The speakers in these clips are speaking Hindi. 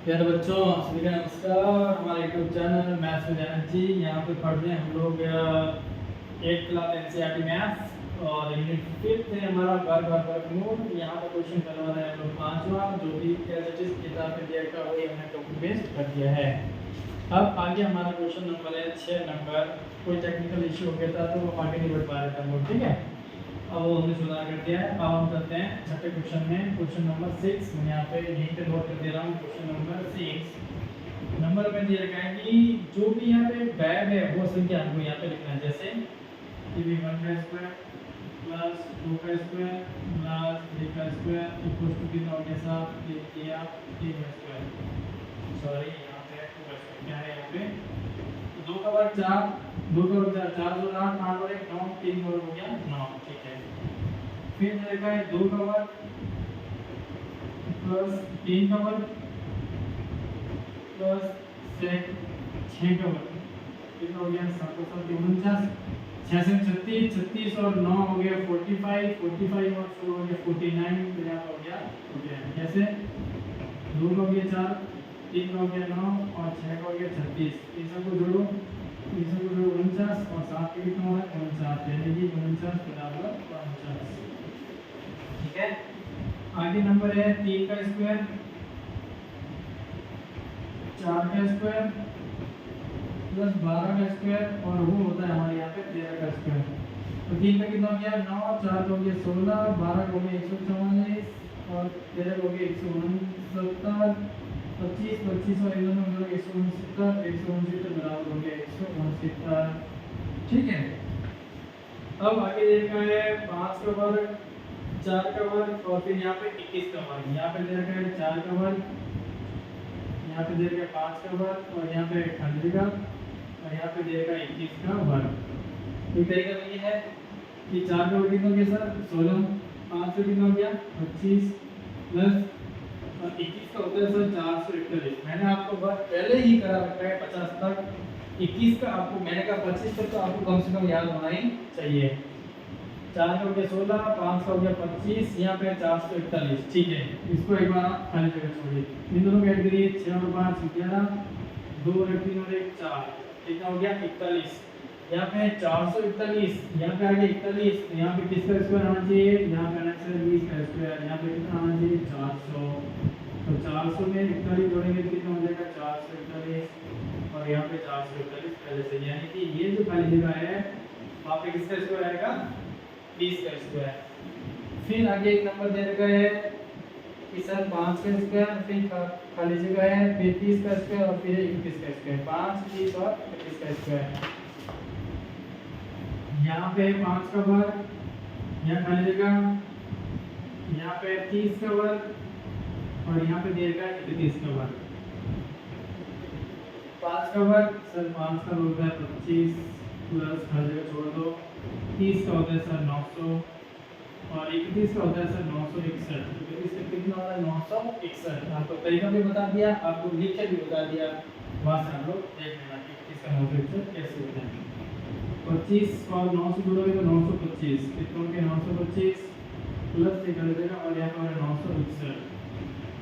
प्यारे बच्चों, सभी का नमस्कार। हमारे YouTube channel maths with energy, यहाँ पे पढ़ रहे हैं हम लोग 8th क्लास एनसीईआरटी मैथ्स और यूनिट 5 है हमारा वर्गमूल। यहाँ पे क्वेश्चन करवा रहे हैं हम लोग 5वां, जो भी कैसेटिस किताब में दिया था वही हमने कॉपी पेस्ट कर दिया है। अब आगे हमारा क्वेश्चन नंबर है 6 नंबर। कोई टेक्निकल इशू हो गया था तो वो आगे नहीं बढ़ पा रहे थे हम लोग, ठीक है। अब वो हमने सुधार कर दिया है। अब हम करते हैं छठे क्वेश्चन में, क्वेश्चन नंबर 6। मैं यहाँ पे यहीं पे नोट कर दे रहा हूँ। क्वेश्चन नंबर 6 नंबर में दिया रखा है कि जो भी यहाँ पे बैग है वो संख्या हमको यहाँ पे लिखना है। जैसे कि भी 1 का स्क्वायर प्लस 2 का स्क्वायर प्लस 3 का स्क्वायर इक्वल टू कितना हो गया साहब, 3 का स्क्वायर। सॉरी, यहाँ पे 2 का स्क्वायर क्या है, यहाँ पे 2 का वर्ग 4, 2 का वर्ग 4, 4 2 8, 8 और 1 9, 3 का वर्ग हो गया 9, ठीक है। फिर देखा है 2 का वर्ग प्लस 3 का वर्ग प्लस 6 का वर्ग, कितना हो गया 7 7 49, 6 से 36, 36 और 9 हो गया 45, 45 और 4 हो गया 49, तो यहाँ हो गया 49। कैसे 2 का हो गया 4, 3 का हो गया 9 और 6 का हो गया 36। इन सबको जोड़ो, इन सबको जोड़ो 49 और 7 के कितना हो रहा है 49, यानी कि 49 बराबर 49, ठीक है। आगे नंबर है 3 का स्क्वायर, 4 का स्क्वायर प्लस 12 का स्क्वायर और वो होता है हमारे यहाँ पे 13 का स्क्वायर। तो 3 का कितना हो गया 9, 4 का हो गया 16, 12 का हो गया 144 और 13 का हो गया 169, 25 25 और 169 169 बराबर हो गया 169, ठीक है। अब आगे देखा है 5 का वर्ग, 4 का वर्ग और फिर यहाँ पे 21 का वर्ग। यहाँ पे दे रखा है 4 का वर्ग, यहाँ पे दे रखा है 5 का वर्ग और यहाँ पे खाली जगह और यहाँ पे दे रखा है 21 का वर्ग। तो तरीका ये है कि 4 का वर्ग कितना हो गया सर 16, 5 का कितना हो गया 25 प्लस और 21 का होता है सर 441। मैंने आपको वर्ग पहले ही करा रखा है 50 तक, 21 का आपको मैंने कहा 25 तक तो आपको कम से कम याद होना ही चाहिए। 4 का हो गया 16, 5 का हो गया 25, यहाँ पे 441, ठीक है। इसको एक बार आप खाली जगह छोड़िए, इन दोनों को ऐड करिए 6 और 5 11, 2 और 3 और 1 4, कितना हो गया 41। यहाँ पे 441, यहाँ पे आ गया 41, यहाँ पे किसका स्क्वायर आना चाहिए, यहाँ पे आना चाहिए 20 का स्क्वायर, यहाँ पे कितना आना चाहिए 400। तो 400 में 41 जोड़ेंगे तो कितना हो जाएगा 441 और यहाँ पे 441 पहले से, यानी कि ये जो खाली जगह है वहाँ पे किसका स्क्वायर आएगा 20 का स्क्वायर। फिर आगे एक नंबर दे रखा है कि सर 5 का स्क्वायर, फिर खाली जगह है, फिर 30 का स्क्वायर और फिर 21 का स्क्वायर, 5 30 और 21 का स्क्वायर। यहाँ पे 5 का वर्ग, यहाँ खाली जगह, यहाँ पे 30 का वर्ग और यहाँ पे दे रखा है 31 का वर्ग। 5 का वर्ग सर 5 का होता है 25 प्लस हर जगह छोड़ दो, 30 का होता है सर 900 और 31 का होता है सर 961। 31 का कितना होता है 961। आपको तरीका भी बता दिया, आपको लिख के भी बता दिया, वहाँ से हम लोग देख लेना कि 31 का 961 कैसे होता है। 25 और 9 से जोड़ोगे तो 925, कितना हो गया 925 प्लस से कर देगा और यहाँ पर 961।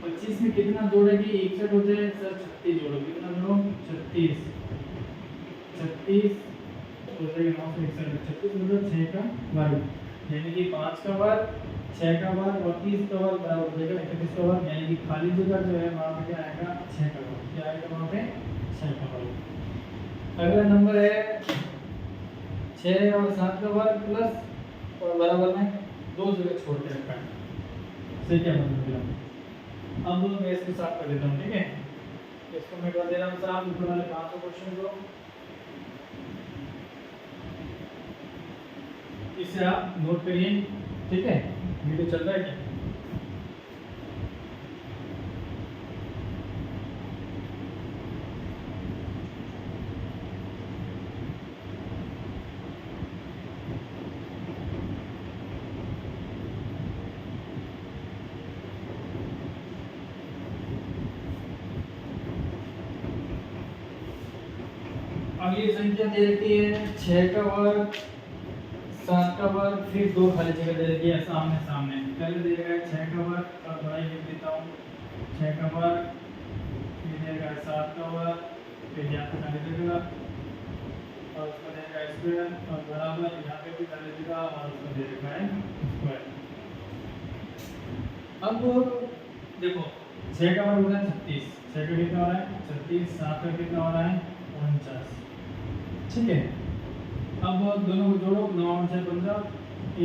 25 में कितना जोड़ेगी 61 होते हैं सर 36 जोड़ो, कितना जोड़ो 36, 36 हो जाएगा 961, 36 मतलब 6 का वर्ग, यानी कि 5 का वर्ग 6 का वर्ग और 30 का वर्ग बराबर हो जाएगा 31 का वर्ग, यानी कि खाली जगह जो है वहाँ पे क्या आएगा 6 का वर्ग, क्या आएगा वहाँ पे 6 का वर्ग। अगला नंबर है 6 और 7 का वर्ग प्लस और बराबर में 2 जगह छोड़ के रखा है, सही क्या मतलब। अब मैं इसको साफ कर देता हूँ, ठीक है। इसको मैं कर दे रहा हूँ साफ, ऊपर वाले 500 क्वेश्चन को इसे आप नोट करिए, ठीक है। वीडियो चल रहा है क्या? अगली संख्या दे रखी है 6 का वर्ग, 7 का वर्ग, फिर 2 खाली जगह दे रखी है सामने सामने। पहले दे रखा है 6 का वर्ग और बड़ा लिख देता हूँ 6 का वर्ग 7 का वर्ग, फिर यहाँ पे डाल दीजिएगा और उसका देगा स्क्वायर और बराबर यहाँ पे भी डाल दीजिएगा और उसका दे देगा स्क्वायर। अब देखो 6 का वर्ग होता है 36, 6 का कितना हो रहा है 36, 7 का कितना हो रहा है 49, ठीक है। अब दोनों को जोड़ो, 9 और 6 15,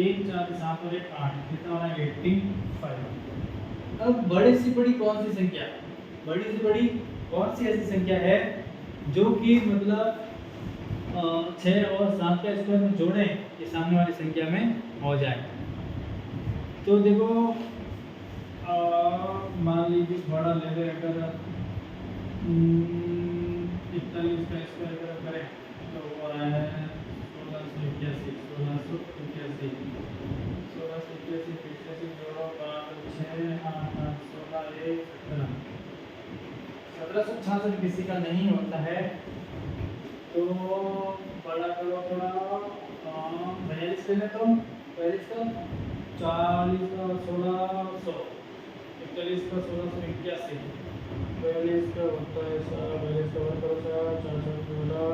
1 4 7 और 1 8, कितना हो रहा है 85। अब बड़ी से बड़ी कौन सी संख्या, बड़ी से बड़ी कौन सी ऐसी संख्या है जो कि मतलब 6 और 7 का स्क्वायर में जोड़ें कि सामने वाली संख्या में हो जाए। तो देखो मान लीजिए बड़ा ले लें, अगर 41 का स्क्वायर अगर करें तो वो है 1681, 1681, 1681 फिर से जोड़ो 6 8 8 16 1 17, 1766 किसी का नहीं होता है तो बड़ा करो थोड़ा, 42 ले तो 42 का 40 का 1600, 41 का 1681, 42 का होता है 42 का वर्ग करो 4 4 16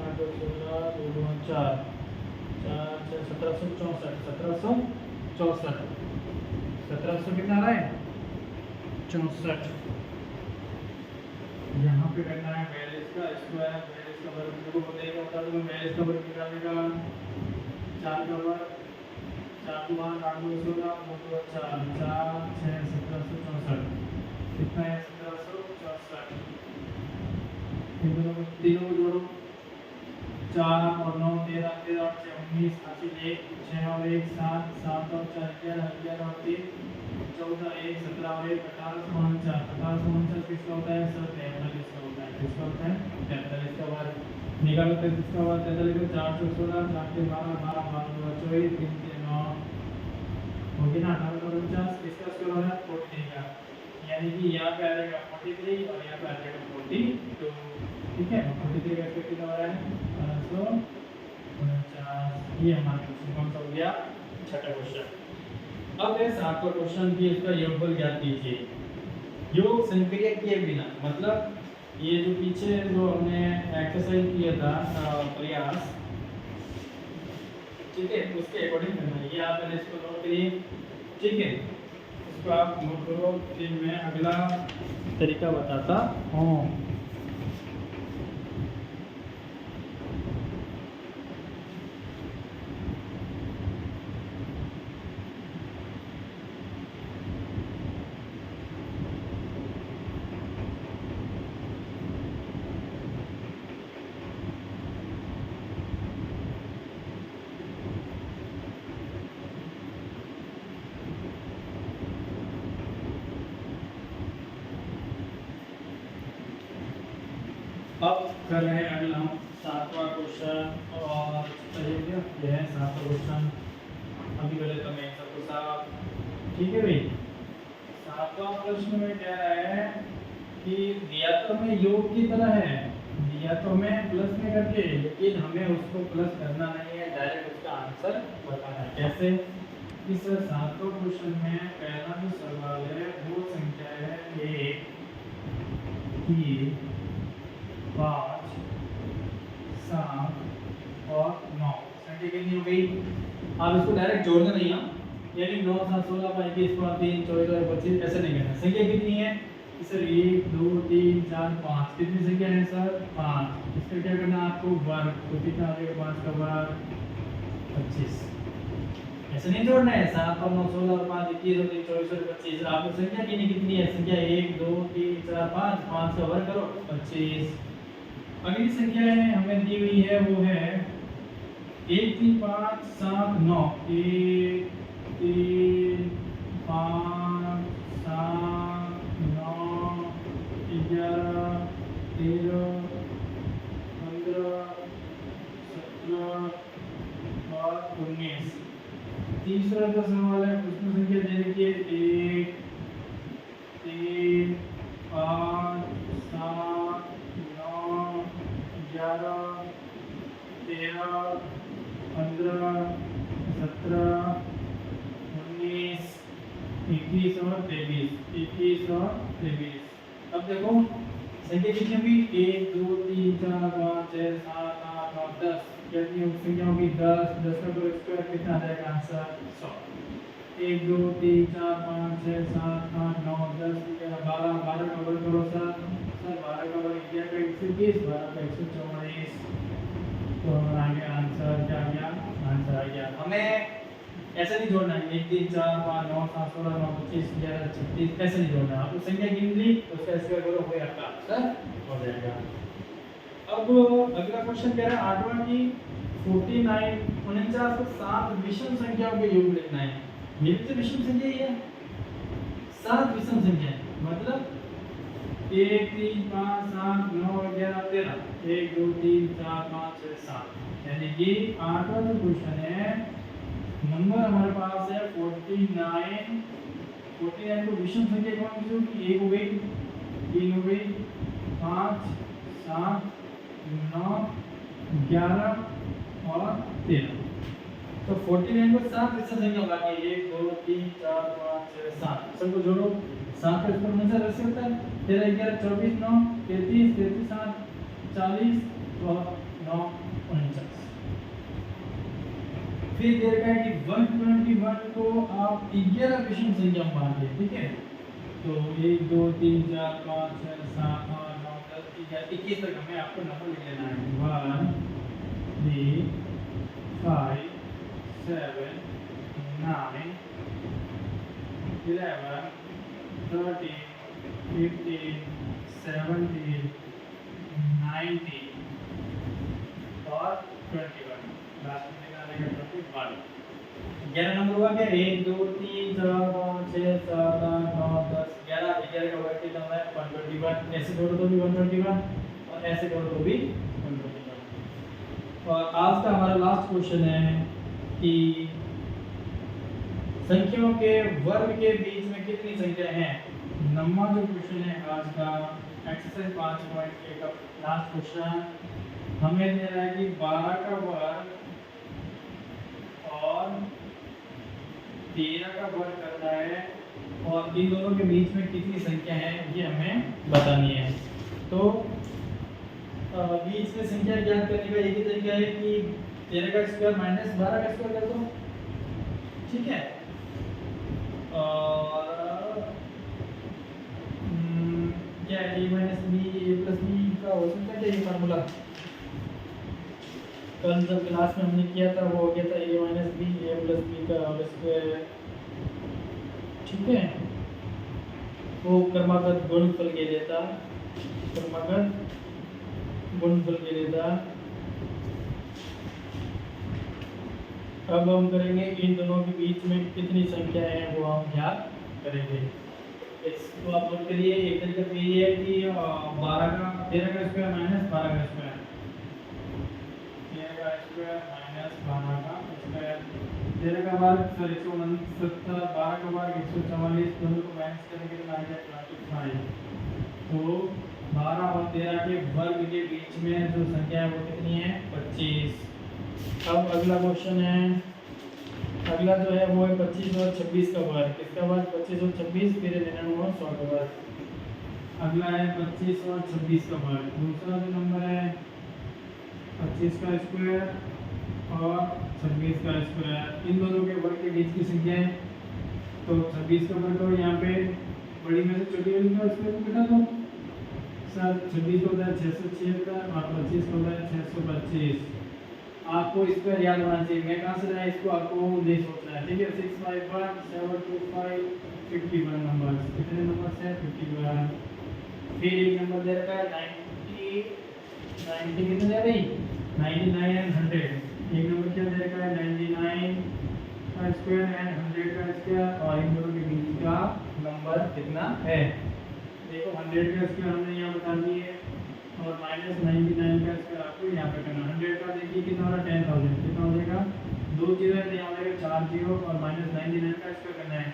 8 16 2 2 4 4 6 1764, 1764 कितना आ रहा है 64। यहाँ पे करना है 42 का स्क्वायर, 42 का वर्ग को देगा बता दो, 42 का वर्ग निकालेगा 4 का वर्ग 4 2 8 8 2 16 2 2 4 4 6 1764, कितना है 1764। इन दोनों को तीनों को जोड़ो, 4 और 9 13 13 और 6 19 हासिल 1 6 और 1 7 7 और 4 11 11 और 3 14 1 17 और 1 1849, 1849 किसका होता है सर 43 का होता है, किसका होता है 43 का वर्ग निकालो, 33 का वर्ग 43 का 416 4 के 12 12 12 24 3 के 9 हो गया ना 1849, किसका स्क्वायर हो रहा है 43 का, यानी कि यहाँ पे आ जाएगा 43 और यहाँ पे आ जाएगा 42, ठीक है। 43 का स्क्वायर कितना हो रहा है 1249। ये हमारा क्वेश्चन कौन सा हो गया, छठा क्वेश्चन। अब है 7वां क्वेश्चन की इसका योगफल ज्ञात कीजिए, योग संक्रिया किए बिना, मतलब ये जो पीछे जो हमने एक्सरसाइज किया था प्रयास, ठीक है, उसके अकॉर्डिंग करना है। ये आप पहले इसको नोट करिए, ठीक है, इसको आप नोट करो, फिर मैं अगला तरीका बताता हूँ। अब कर रहे हैं अगला हम 7वां क्वेश्चन, और ये है 7वां क्वेश्चन। अभी पहले तो मैं सबको साफ, ठीक है भाई। 7वां प्रश्न में कह रहा है कि दिया तो हमें योग की तरह है, दिया तो हमें प्लस में करके, लेकिन हमें उसको प्लस करना नहीं है, डायरेक्ट उसका आंसर बताना है। कैसे? इस 7वां क्वेश्चन में पहला जो सवाल है वो संख्या है 1 3 5 7 और 9, संख्या कितनी हो गई? आप इसको डायरेक्ट जोड़ना नहीं है, यानी 9 7 16 5 21 5 3 24 और 25 ऐसे नहीं करना। संख्या कितनी है सर? 1 2 3 4 5, कितनी संख्या है सर? 5। इसका क्या करना है आपको? वर्ग, तो कितना आ जाएगा 5 का वर्ग 25। ऐसे नहीं जोड़ना है, 7 और 9 16 और 5 21 और 3 24 और 25। आपको संख्या कितनी है? संख्या 1 2 3 4 5, 5 का वर्ग करो 25। अगली संख्या है हमें दी हुई है वो है 1 3 5 7 9, 1 3 5 7 9 11 13 15 17 और 19। तीसरा जो सवाल है उसमें संख्या दे रखी है 1 3 5 7 9 11 13 15 17 19 21 और 23। 21 और 23। अब देखो संख्या कितनी होगी 1 2 3 4 5 6 7 8 9 10 कितनी संख्या होगी 10 10 का स्क्वायर कितना आ जाएगा आंसर 100 1 2 3 4 5 6 7 8 9 10 11 12 का वर्ग करो सर 12 का वर्ग 11 का 120 12 का 144 तो आगे आंसर क्या आ गया आंसर आ गया हमें ऐसा नहीं जोड़ना है 1 3 4 5 9 7 16 9 25 11 36 ऐसे नहीं जोड़ना आपको संख्या गिन ली तो उसका स्क्वायर करो हो आपका आंसर हो जाएगा। अब अगला क्वेश्चन कह रहा है 8वां की 49 49 को 7 विषम संख्याओं के योग लिखना है। ये भी तो विषम संख्या ही है 7 विषम संख्या है मतलब 1 3 5 7 9 11 13 1 2 3 4 5 6 7 यानी कि 8वां जो क्वेश्चन है नंबर हमारे पास है 49 49 को विषम संख्या कौन सी होगी 1 हो गई 3 हो गई 5 7 9 11 और 13 तो 49 को 7 विषम संख्या लगा के 1 2 3 4 5 6 7 सबको जोड़ो 7 का स्क्वायर हमेशा रस होता है 13 11 24 9 33 33 7 40 9 49 फिर दे रखा है कि 121 को आप 11 विषम संख्या मान लीजिए ठीक है तो 1 2 3 4 5 6 7 8 9 10 11 21 तक हमें आपको नंबर लिख लेना है 1 3 5 7 9 11 13 15 17 19 और 21 लास्ट में निकालेंगे 21 11 नंबर हुआ क्या 1 2 3 4 5 6 7 8 9 10 11 11 का वर्ग कितना है 121 ऐसे करो तो भी 121 और ऐसे करो तो भी 121 और आज का हमारा लास्ट क्वेश्चन है कि संख्याओं के वर्ग के बीच में कितनी संख्या है नंबर जो क्वेश्चन है आज का एक्सरसाइज 5.1 का लास्ट क्वेश्चन हमें दे रहा है कि 12 का वर्ग और 13 का वर्ग करना है और इन दोनों के बीच में कितनी संख्या है ये हमें बतानी है तो बीच में संख्या ज्ञात करने का एक ही तरीका है कि 13 का स्क्वायर माइनस 12 का स्क्वायर कर दो ठीक है और क्या a minus b a plus b का हो सकता है ये फार्मूला कल जब क्लास में हमने किया था वो हो गया था a minus b a plus b का होल स्क्वायर ठीक है वो क्रमागत गुणनफल के लिए था क्रमागत गुणनफल के लिए था अब हम करेंगे इन दोनों के बीच में कितनी संख्या है वो हम ज्ञात करेंगे इसको आप लोग के लिए एक तरीका तो ये है कि 12 का 13 का स्क्वायर माइनस 12 का स्क्वायर 13 का स्क्वायर माइनस 12 का स्क्वायर 13 का वर्ग सॉरी 169 12 का वर्ग 144 दोनों को माइनस करेंगे तो आ जाएगा 25 तो 12 और 13 के वर्ग के बीच में जो संख्या है वो कितनी है 25 अब अगला क्वेश्चन है अगला जो है वो है 25 और 26 का वर्ग किसका वर्ग 25 और 26 फिर लेना होगा 100 का वर्ग अगला है 25 और 26 का वर्ग दूसरा जो नंबर है 25 का स्क्वायर और 26 का स्क्वायर इन दोनों के वर्ग के बीच की संख्या है तो 26 का वर्ग और यहाँ पे बड़ी में से छोटी वाली का स्क्वायर को घटा दो सर 26 होता है 676 और 25 होता है 625 आपको स्क्वायर याद होना चाहिए मैं कहाँ से लाया इसको आपको नहीं सोचना है ठीक है 651 725 51 नंबर कितने नंबर है 51 फिर एक नंबर दे रखा है 90 कितने दे रही 99 एंड 100 एक नंबर क्या दे रखा है 99 का स्क्वायर एंड 100 का स्क्वायर और इन दोनों के बीच का नंबर कितना है देखो 100 का स्क्वायर हमने यहाँ बता दिया है और माइनस 99 का स्क्वायर आपको यहाँ पे करना 100 का देखिए कितना हो रहा है 10,000 कितना हो जाएगा 2 जीरो है तो यहाँ हो जाएगा 4 जीरो और माइनस 99 का स्क्वायर करना है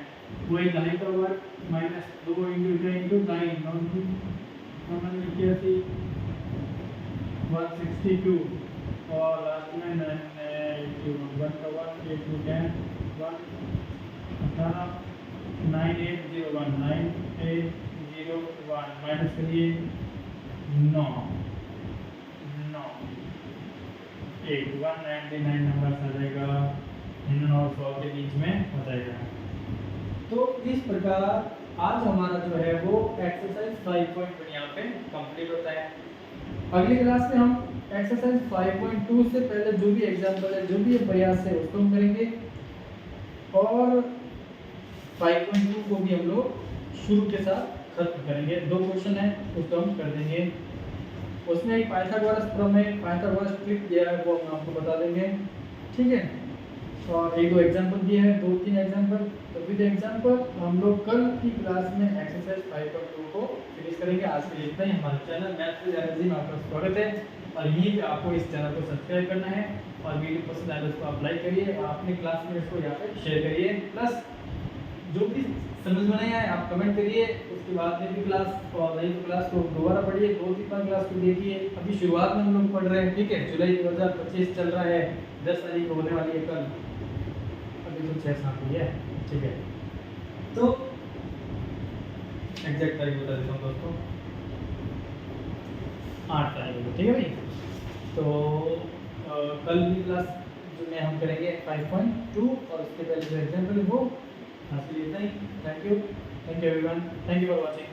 वही 9 का वर्ग माइनस 2 इंटू 9 हमने लिखी थी 162 और लास्ट में 9 1 का वर्ग 8 2 10 1 18 9801 9801 माइनस करिए 9 9 8 199 नंबर आ जाएगा, 9 और 100 के बीच में हो जाएगा। तो इस प्रकार आज हमारा जो है वो एक्सरसाइज 5.1 यहाँ पे कंप्लीट होता है। अगली क्लास में हम एक्सरसाइज 5.2 से पहले जो भी एग्जाम्पल है, जो भी प्रयास है उसको हम करेंगे, और 5.2 को भी हम लोग शुरू के साथ खत्म करेंगे। 2 क्वेश्चन है उसको हम कर देंगे। उसमें एक पाइथागोरस प्रमेय, पाइथागोरस ट्रिक दिया है वो हम आपको बता देंगे, ठीक है। और 1-2 एग्जाम्पल दिए हैं, 2-3 एग्जाम्पल। तो विद एग्जाम्पल हम लोग कल की क्लास में एक्सरसाइज 5.2 को फिनिश करेंगे। आज के लिए इतना ही। हमारे चैनल मैथ्स विद एनर्जी में आपका स्वागत है, और यहीं पे आपको इस चैनल को सब्सक्राइब करना है, और वीडियो पसंद आए तो उसको आप लाइक करिए, और अपने क्लासमेट्स को यहाँ पे शेयर करिए। प्लस जो भी समझ में नहीं आए आप कमेंट करिए, उसके बाद में भी क्लास, और नहीं तो क्लास को दोबारा पढ़िए, 2-3 बार क्लास को देखिए। अभी शुरुआत में हम लोग पढ़ रहे हैं, ठीक है। जुलाई 2025 चल रहा है, 10 तारीख को होने वाली है कल, अभी तो 6-7 हुई है, ठीक है। तो एग्जैक्ट तारीख बता देता हूँ दोस्तों, 8 तारीख को, ठीक है भाई। तो कल की क्लास जो में हम करेंगे 5.2, और उसके पहले जो एग्जाम्पल है वो आज के लिए इतना ही। Thank you everyone, thank you for watching.